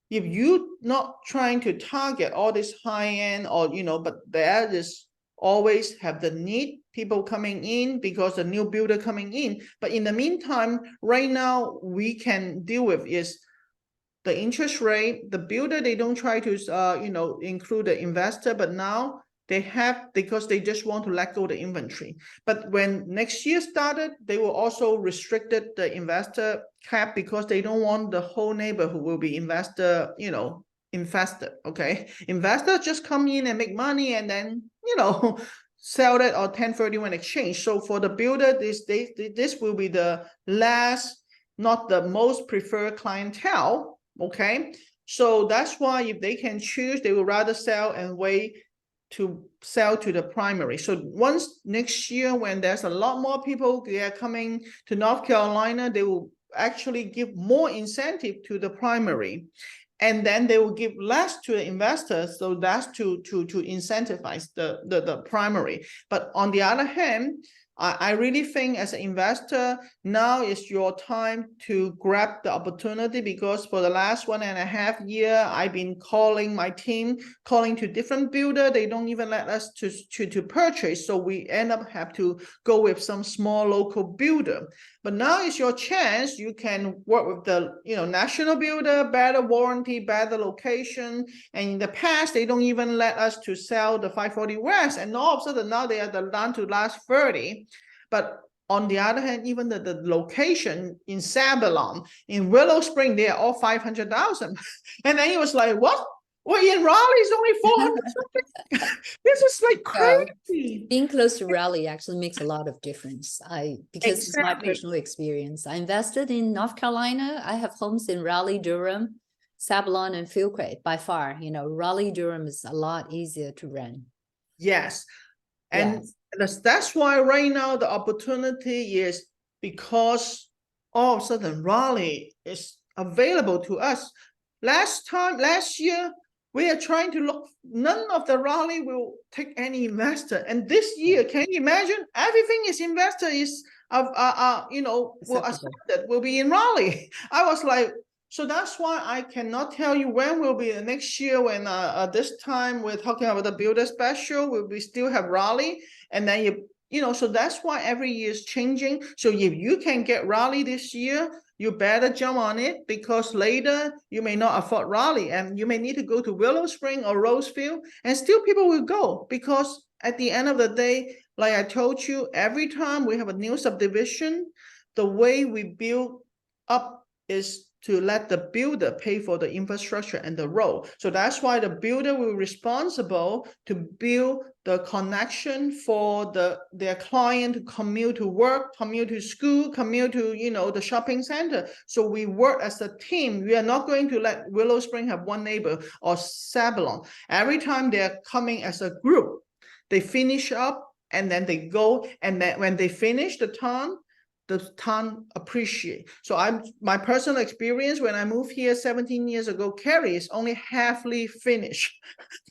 if you not trying to target all this high end or, but there is always have the need people coming in because the new builder coming in. But in the meantime, right now we can deal with is the interest rate. The builder, they don't try to include the investor, but now they have, because they just want to let go the inventory. But when next year started, they will also restricted the investor cap, because they don't want the whole neighborhood will be investor, infested. Okay, investors just come in and make money and then sell it or 1031 exchange. So for the builder, this will be the last, not the most preferred clientele. Okay, so that's why if they can choose, they will rather sell and wait to sell to the primary. So once next year, when there's a lot more people, they are coming to North Carolina, they will actually give more incentive to the primary. And then they will give less to the investors, so that's to incentivize the primary. But on the other hand, I really think as an investor, now is your time to grab the opportunity, because for the last 1.5 years, I've been calling my team, calling to different builder. They don't even let us to purchase. So we end up have to go with some small local builder. But now is your chance. You can work with the national builder, better warranty, better location. And in the past, they don't even let us to sell the 540 West. And all of a sudden now they are down to last 30. But on the other hand, even the location in Sabalon, in Willow Spring, they are all 500,000. And then he was like, what? Well, in Raleigh, it's only 400 something. This is like crazy. Being close to Raleigh actually makes a lot of difference. Because it's my personal experience. I invested in North Carolina. I have homes in Raleigh, Durham, Sabalon, and Fuquay. By far, Raleigh, Durham is a lot easier to rent. Yes. And that's why right now the opportunity is, because all of a sudden Raleigh is available to us. Last year, we are trying to look, none of the Raleigh will take any investor. And this year, can you imagine? Everything is investor is, will be in Raleigh. I was like, so that's why I cannot tell you when will be the next year, when this time we're talking about the builder special, we still have Raleigh. And then so that's why every year is changing. So if you can get Raleigh this year, you better jump on it, because later you may not afford Raleigh and you may need to go to Willow Spring or Rosefield, and still people will go, because at the end of the day, like I told you, every time we have a new subdivision, the way we build up is to let the builder pay for the infrastructure and the road. So that's why the builder will be responsible to build the connection for their client to commute to work, commute to school, commute to the shopping center. So we work as a team. We are not going to let Willow Spring have one neighbor or Sabalon. Every time they're coming as a group, they finish up and then they go, and then when they finish the town appreciate. So my personal experience, when I moved here 17 years ago, Cary is only halfly finished.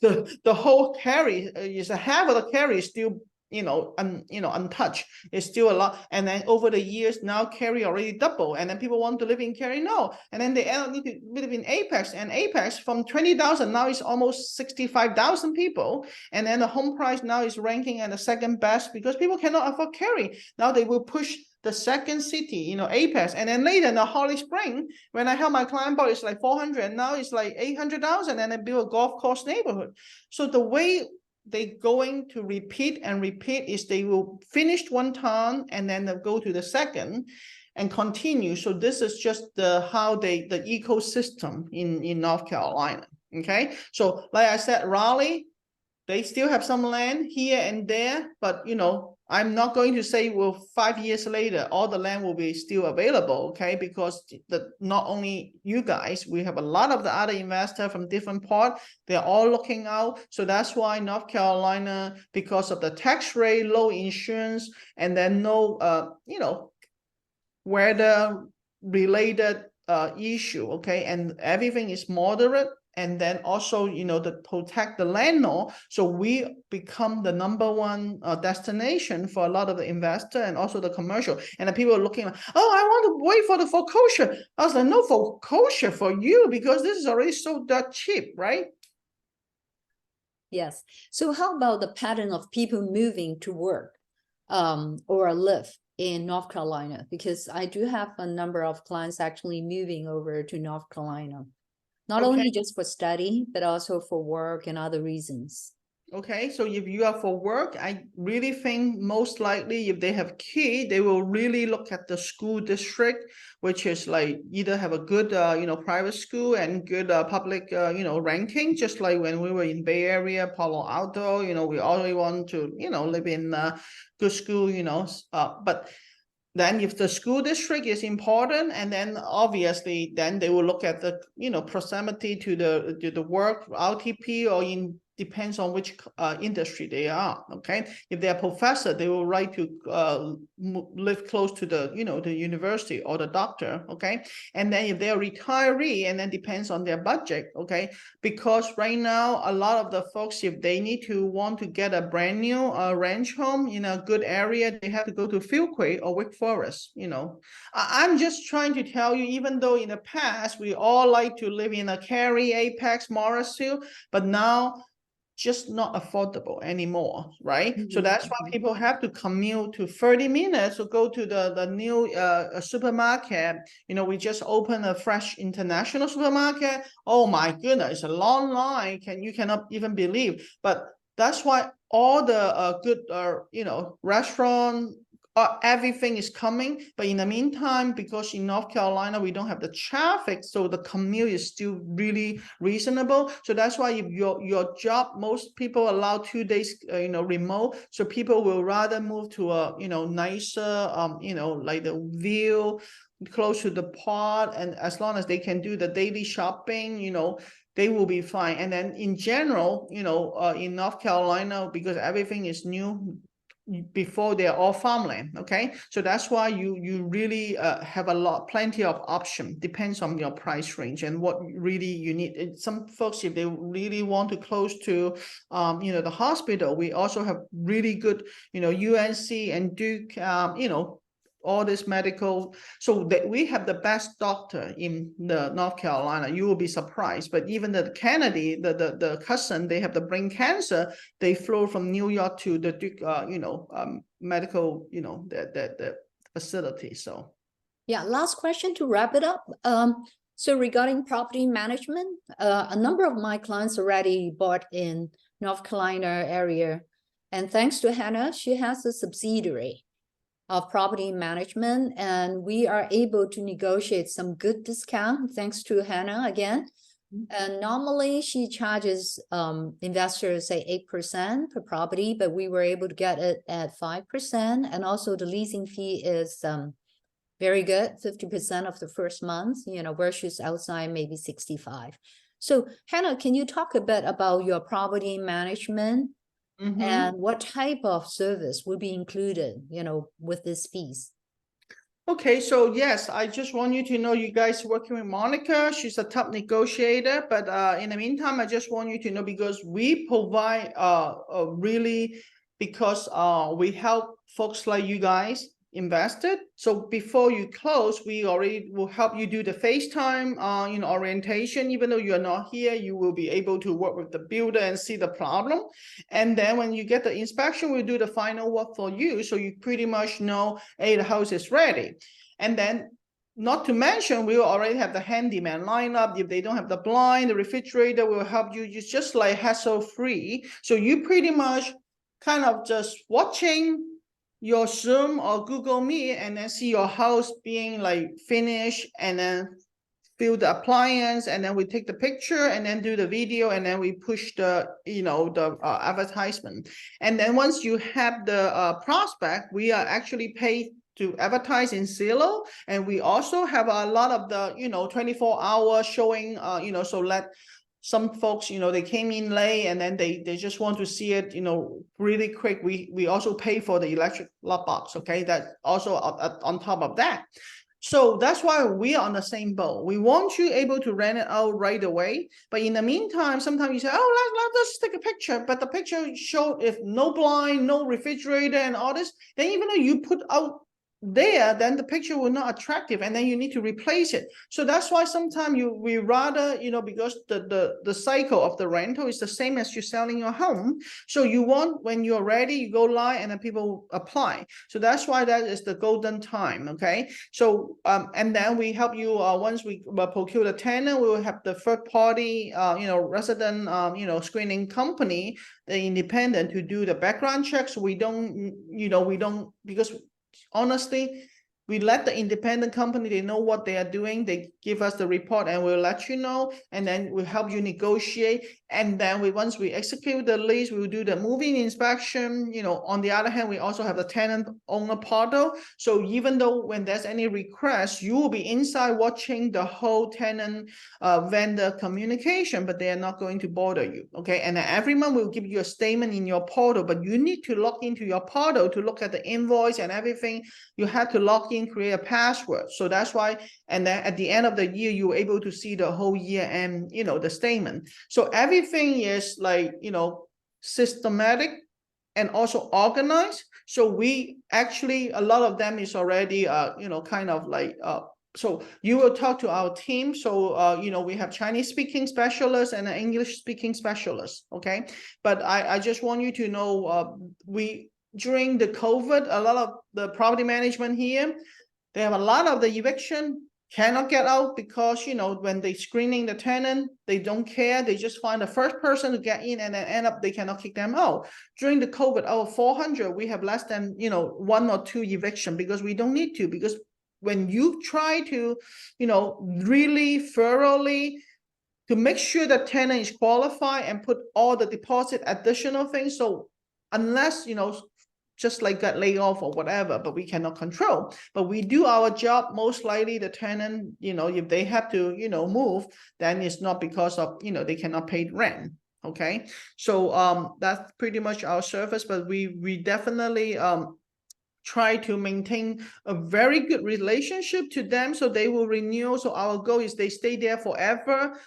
The whole Cary is half of the Cary is still untouched. It's still a lot. And then over the years, now Cary already double. And then people want to live in Cary, no. And then they need to live in Apex. And Apex from 20,000 now is almost 65,000 people. And then the home price now is ranking at the second best, because people cannot afford Cary. Now they will push the second city, Apex. And then later in the Holly Spring, when I help my client bought, it's like 400, and now it's like 800,000, and then build a golf course neighborhood. So the way they going to repeat and repeat is they will finish one town and then they'll go to the second and continue. So this is just the ecosystem in North Carolina. Okay, so like I said, Raleigh, they still have some land here and there, but I'm not going to say, well, 5 years later, all the land will be still available, okay? Because not only you guys, we have a lot of the other investors from different parts, they're all looking out. So that's why North Carolina, because of the tax rate, low insurance, and then no, weather related issue, okay? And everything is moderate. And then also, to protect the landlord. So we become the #1 destination for a lot of the investor and also the commercial. And the people are looking like, oh, I want to wait for the foreclosure. I was like, no foreclosure for you because this is already so that cheap, right? Yes. So how about the pattern of people moving to work or live in North Carolina? Because I do have a number of clients actually moving over to North Carolina. Not only just for study, but also for work and other reasons. Okay, so if you are for work, I really think most likely if they have kids, they will really look at the school district, which is like either have a good, private school and good public, ranking, just like when we were in Bay Area, Palo Alto, we always want to, live in good school, but then if the school district is important, and then obviously then they will look at the proximity to the work RTP, or depends on which industry they are. Okay, if they're a professor, they will like to live close to the the university or the doctor. Okay, and then if they're a retiree, and then depends on their budget. Okay, because right now a lot of the folks, if they want to get a brand new ranch home in a good area, they have to go to Fuquay or Wake Forest. I'm just trying to tell you, even though in the past we all like to live in a Cary, Apex, Morrisville, but now just not affordable anymore, right? So that's why people have to commute to 30 minutes to go to the new supermarket. We just opened a fresh international supermarket. Oh my goodness, it's a long line. You cannot even believe. But that's why all the good restaurant, everything is coming. But in the meantime, because in North Carolina we don't have the traffic, so the commute is still really reasonable. So that's why if your job, most people allow 2 days remote, so people will rather move to a nicer like the view close to the port, and as long as they can do the daily shopping, they will be fine. And then in general, in North Carolina, because everything is new, before they're all farmland. Okay, so that's why you really have plenty of option. Depends on your price range and what really you need. Some folks, if they really want to close to the hospital, we also have really good UNC and Duke, all this medical, so that we have the best doctor in the North Carolina. You will be surprised. But even the Kennedy, the cousin, they have the brain cancer, they flew from New York to the Duke medical the facility. So yeah, last question to wrap it up. So regarding property management, a number of my clients already bought in North Carolina area, and thanks to Hannah, she has a subsidiary of property management, and we are able to negotiate some good discount thanks to Hannah again. And normally she charges investors say 8% per property, but we were able to get it at 5%. And also the leasing fee is very good, 50% of the first month, versus outside maybe 65. So Hannah, can you talk a bit about your property management? And what type of service will be included, with this fees? Okay, so yes, I just want you to know, you guys working with Monica. She's a top negotiator, but in the meantime, I just want you to know, because we provide really, because we help folks like you guys invested. So before you close, we already will help you do the FaceTime orientation. Even though you're not here, you will be able to work with the builder and see the problem. And then when you get the inspection, we'll do the final work for you, so you pretty much know, hey, the house is ready. And then, not to mention, we will already have the handyman line up. If they don't have the blind, the refrigerator will help you. It's just like hassle-free. So you pretty much kind of just watching your Zoom or Google Meet, and then see your house being like finished, and then fill the appliance, and then we take the picture and then do the video, and then we push the, the advertisement. And then once you have the prospect, we are actually paid to advertise in Zillow. And we also have a lot of the, 24-hour showing, so let some folks, they came in late and then they just want to see it, really quick. We also pay for the electric lot box. Okay. That's also on top of that. So that's why we are on the same boat. We want you able to rent it out right away. But in the meantime, sometimes you say, oh, let's take a picture. But the picture showed if no blind, no refrigerator and all this, then even though you put out there, then the picture will not attractive, and then you need to replace it. So that's why sometimes we rather, because the cycle of the rental is the same as you selling your home. So you want, when you're ready, you go live and then people apply. So that's why that is the golden time. Okay. So and then we help you once we procure the tenant, we will have the third party resident screening company, the independent, to do the background checks. We don't because honestly, we let the independent company, they know what they are doing. They give us the report and we'll let you know. And then we'll help you negotiate. And then once we execute the lease, we will do the moving inspection. On the other hand, we also have the tenant owner portal. So even though when there's any request, you will be inside watching the whole tenant vendor communication, but they are not going to bother you. Okay. And then every month we'll give you a statement in your portal, but you need to log into your portal to look at the invoice and everything. You have to log in, create a password. So that's why, and then at the end of the year, you're able to see the whole year and, the statement. So everything is like, systematic and also organized. So we actually, a lot of them is already, kind of like, so you will talk to our team. So, we have Chinese speaking specialists and English speaking specialists. Okay. But I just want you to know, during the COVID, a lot of the property management here, they have a lot of the eviction cannot get out because, when they screening the tenant, they don't care. They just find the first person to get in and then end up, they cannot kick them out. During the COVID, our 400, we have less than, 1 or 2 eviction because we don't need to, because when you try to, really thoroughly to make sure the tenant is qualified and put all the deposit additional things. So unless, just like got laid off or whatever, but we cannot control. But we do our job. Most likely the tenant, if they have to, move, then it's not because of, they cannot pay rent. Okay. So that's pretty much our service, but we definitely try to maintain a very good relationship to them so they will renew. So our goal is they stay there forever.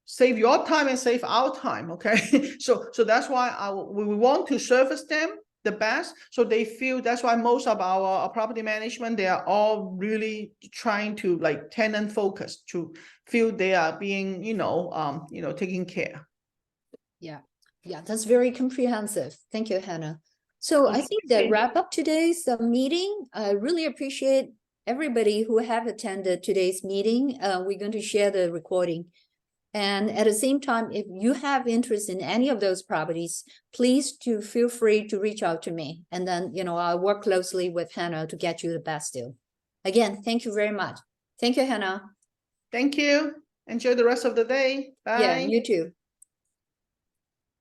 Save your time and save our time. Okay. So that's why we want to service them the best, so they feel. That's why most of our property management, they are all really trying to like tenant focus, to feel they are being taken care. Yeah, that's very comprehensive. Thank you, Hannah. So I think that wrap up today's meeting. I really appreciate everybody who have attended today's meeting. We're going to share the recording. And at the same time, if you have interest in any of those properties, please feel free to reach out to me. And then, I'll work closely with Hannah to get you the best deal. Again, thank you very much. Thank you, Hannah. Thank you. Enjoy the rest of the day. Bye. Yeah, you too.